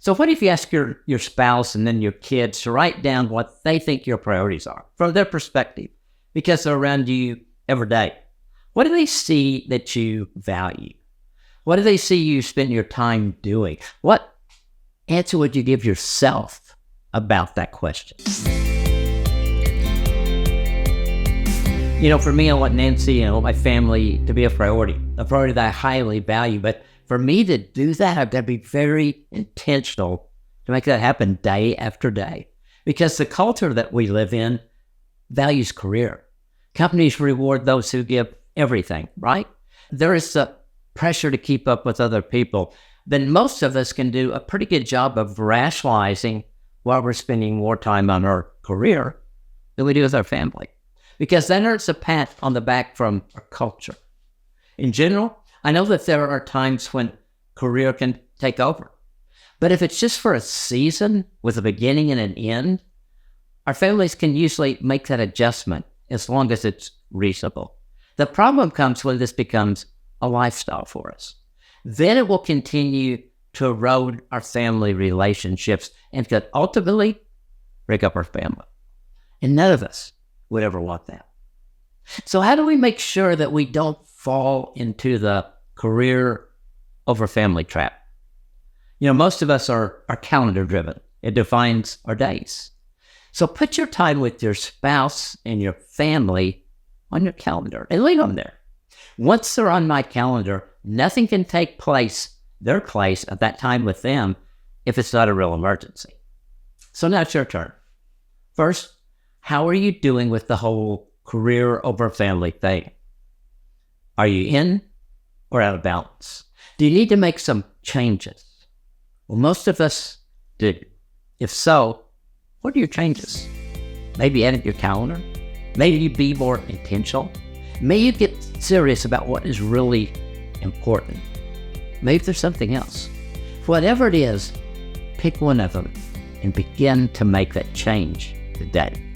So what if you ask your spouse and then your kids to write down what they think your priorities are from their perspective, because they're around you every day? What do they see that you value? What do they see you spend your time doing? What answer would you give yourself about that question? For me, I want Nancy and I want my family to be a priority that I highly value. But for me to do that, I've got to be very intentional to make that happen day after day. Because the culture that we live in values career. Companies reward those who give everything, right? There is a pressure to keep up with other people. Then most of us can do a pretty good job of rationalizing why we're spending more time on our career than we do with our family. Because that earns a pat on the back from our culture. In general, I know that there are times when career can take over. But if it's just for a season with a beginning and an end, our families can usually make that adjustment as long as it's reasonable. The problem comes when this becomes a lifestyle for us. Then it will continue to erode our family relationships and could ultimately break up our family. And none of us would ever want that. So how do we make sure that we don't fall into the career over family trap? Most of us are calendar driven. It defines our days. So put your time with your spouse and your family on your calendar and leave them there. Once they're on my calendar, nothing can take their place at that time with them if it's not a real emergency. So now it's your turn. First, how are you doing with the whole career over family thing? Are you in or out of balance? Do you need to make some changes? Well, most of us do. If so, what are your changes? Maybe edit your calendar. Maybe you be more intentional. Maybe you get serious about what is really important. Maybe there's something else. Whatever it is, pick one of them and begin to make that change today.